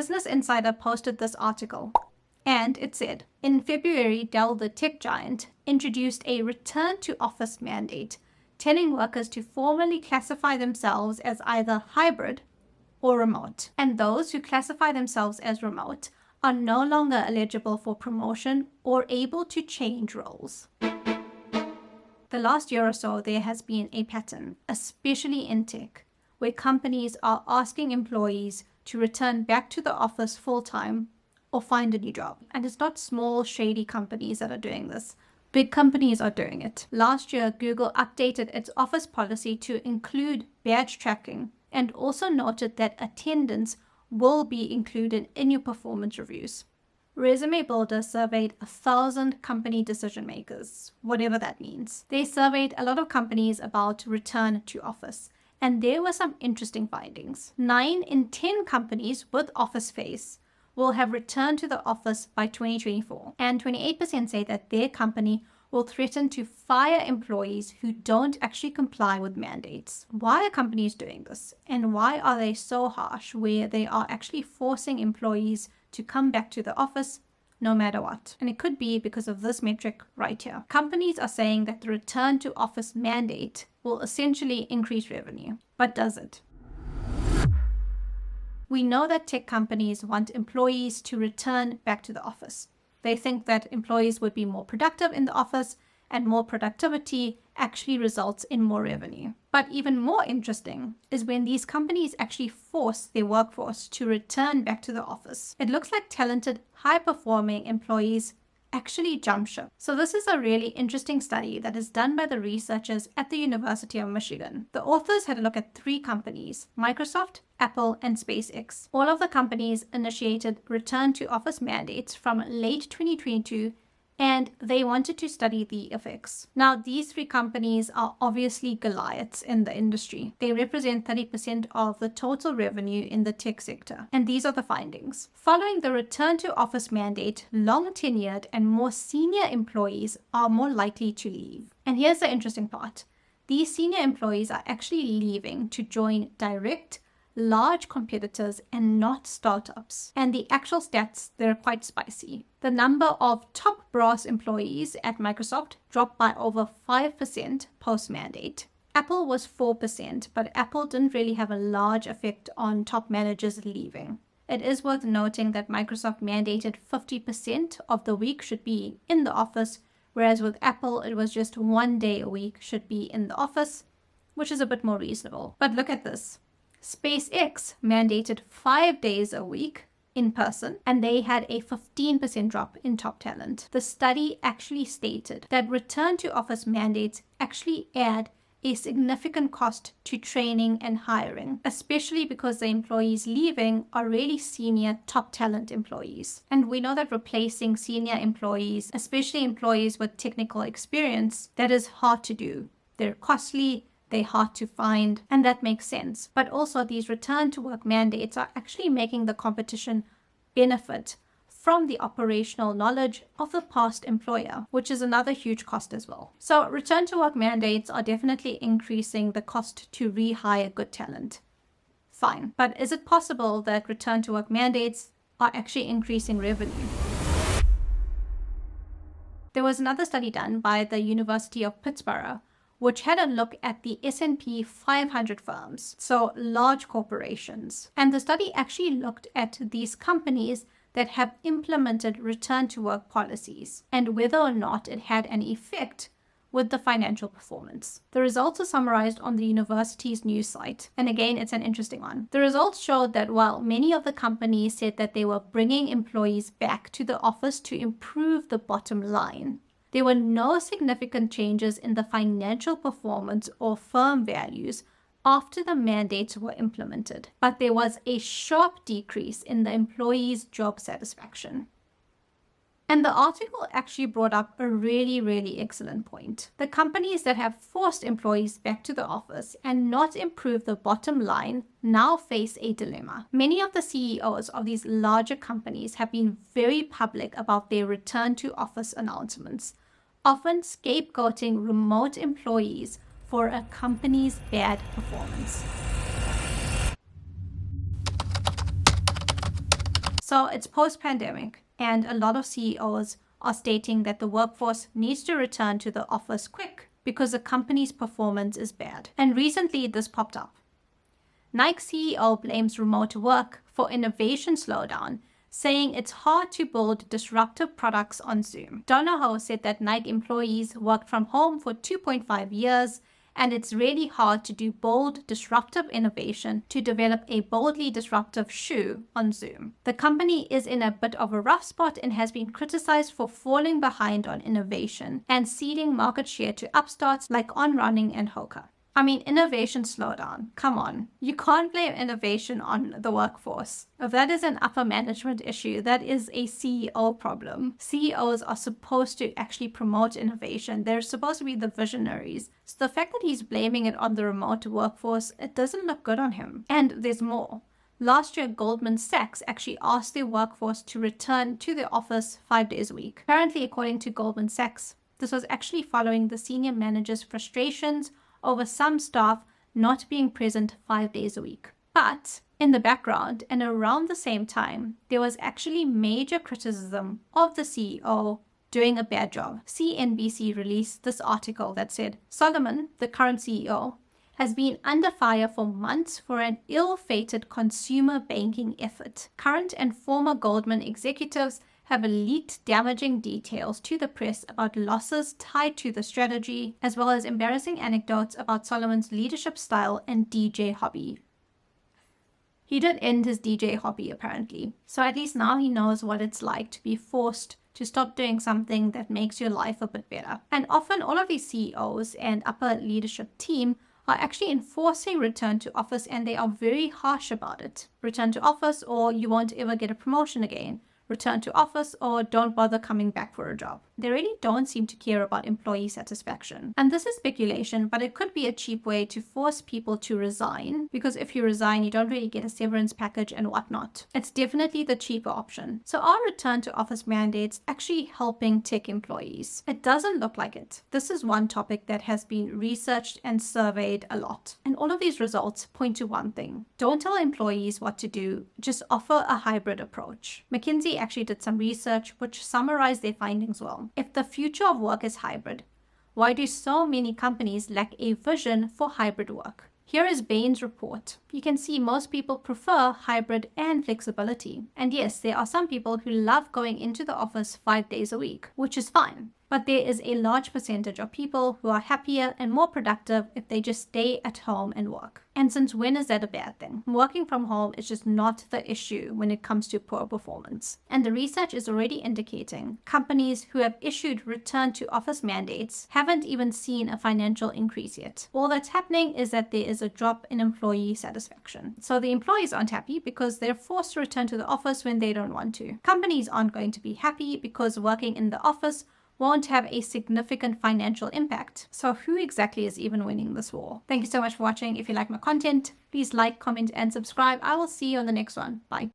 Business Insider posted this article, and it said, in February, Dell, the tech giant, introduced a return to office mandate, telling workers to formally classify themselves as either hybrid or remote. And those who classify themselves as remote are no longer eligible for promotion or able to change roles. The last year or so, there has been a pattern, especially in tech, where companies are asking employees to return back to the office full-time or find a new job. And it's not small, shady companies that are doing this. Big companies are doing it. Last year, Google updated its office policy to include badge tracking and also noted that attendance will be included in your performance reviews. Resume Builder surveyed 1,000 company decision makers, whatever that means. They surveyed a lot of companies about return to office, and there were some interesting findings. 9 in 10 companies with Office Space will have returned to the office by 2024, and 28% say that their company will threaten to fire employees who don't actually comply with mandates. Why are companies doing this? And why are they so harsh where they are actually forcing employees to come back to the office no matter what? And it could be because of this metric right here. Companies are saying that the return to office mandate will essentially increase revenue. But does it? We know that tech companies want employees to return back to the office. They think that employees would be more productive in the office, and more productivity actually results in more revenue. But even more interesting is when these companies actually force their workforce to return back to the office. It looks like talented, high-performing employees actually jump ship. So this is a really interesting study that is done by the researchers at the University of Michigan. The authors had a look at 3 companies, Microsoft, Apple, and SpaceX. All of the companies initiated return to office mandates from late 2022, and they wanted to study the effects. Now, these 3 companies are obviously Goliaths in the industry. They represent 30% of the total revenue in the tech sector. And these are the findings. Following the return to office mandate, long-tenured and more senior employees are more likely to leave. And here's the interesting part. These senior employees are actually leaving to join direct, large competitors and not startups. And the actual stats, they're quite spicy. The number of top brass employees at Microsoft dropped by over 5% post-mandate. Apple was 4%, but Apple didn't really have a large effect on top managers leaving. It is worth noting that Microsoft mandated 50% of the week should be in the office, whereas with Apple, it was just 1 day a week should be in the office, which is a bit more reasonable. But look at this. SpaceX mandated 5 days a week in person, and they had a 15% drop in top talent. The study actually stated that return to office mandates actually add a significant cost to training and hiring, especially because the employees leaving are really senior top talent employees. And we know that replacing senior employees, especially employees with technical experience, that is hard to do. They're costly, they're hard to find, and that makes sense. But also these return to work mandates are actually making the competition benefit from the operational knowledge of the past employer, which is another huge cost as well. So return to work mandates are definitely increasing the cost to rehire good talent. Fine, but is it possible that return to work mandates are actually increasing revenue? There was another study done by the University of Pittsburgh, which had a look at the S&P 500 firms, so large corporations. And the study actually looked at these companies that have implemented return to work policies and whether or not it had an effect with the financial performance. The results are summarized on the university's news site. And again, it's an interesting one. The results showed that while many of the companies said that they were bringing employees back to the office to improve the bottom line, there were no significant changes in the financial performance or firm values after the mandates were implemented, but there was a sharp decrease in the employees' job satisfaction. And the article actually brought up a really excellent point. The companies that have forced employees back to the office and not improved the bottom line now face a dilemma. Many of the CEOs of these larger companies have been very public about their return to office announcements, often scapegoating remote employees for a company's bad performance. So it's post-pandemic, and a lot of CEOs are stating that the workforce needs to return to the office quick because the company's performance is bad. And recently this popped up. Nike CEO blames remote work for innovation slowdown, saying it's hard to build disruptive products on Zoom. Donahoe said that Nike employees worked from home for 2.5 years, and it's really hard to do bold, disruptive innovation to develop a boldly disruptive shoe on Zoom. The company is in a bit of a rough spot and has been criticized for falling behind on innovation and ceding market share to upstarts like On Running and Hoka. I mean, innovation slowdown. Come on. You can't blame innovation on the workforce. If that is an upper management issue, that is a CEO problem. CEOs are supposed to actually promote innovation. They're supposed to be the visionaries. So the fact that he's blaming it on the remote workforce, it doesn't look good on him. And there's more. Last year, Goldman Sachs actually asked their workforce to return to the office 5 days a week. Apparently, according to Goldman Sachs, this was actually following the senior manager's frustrations over some staff not being present 5 days a week. But in the background and around the same time, there was actually major criticism of the CEO doing a bad job. CNBC released this article that said, Solomon, the current CEO, has been under fire for months for an ill-fated consumer banking effort. Current and former Goldman executives have leaked damaging details to the press about losses tied to the strategy, as well as embarrassing anecdotes about Solomon's leadership style and DJ hobby. He did end his DJ hobby apparently, so at least now he knows what it's like to be forced to stop doing something that makes your life a bit better. And often all of these CEOs and upper leadership team are actually enforcing return to office, and they are very harsh about it. Return to office or you won't ever get a promotion again. Return to office or don't bother coming back for a job. They really don't seem to care about employee satisfaction. And this is speculation, but it could be a cheap way to force people to resign, because if you resign, you don't really get a severance package and whatnot. It's definitely the cheaper option. So are return to office mandates actually helping tech employees? It doesn't look like it. This is one topic that has been researched and surveyed a lot. And all of these results point to one thing. Don't tell employees what to do, just offer a hybrid approach. McKinsey actually did some research which summarized their findings well. If the future of work is hybrid, why do so many companies lack a vision for hybrid work? Here is Bain's report. You can see most people prefer hybrid and flexibility. And yes, there are some people who love going into the office 5 days a week, which is fine. But there is a large percentage of people who are happier and more productive if they just stay at home and work. And since when is that a bad thing? Working from home is just not the issue when it comes to poor performance. And the research is already indicating companies who have issued return to office mandates haven't even seen a financial increase yet. All that's happening is that there is a drop in employee satisfaction. So the employees aren't happy because they're forced to return to the office when they don't want to. Companies aren't going to be happy because working in the office won't have a significant financial impact. So who exactly is even winning this war? Thank you so much for watching. If you like my content, please like, comment, and subscribe. I will see you on the next one. Bye.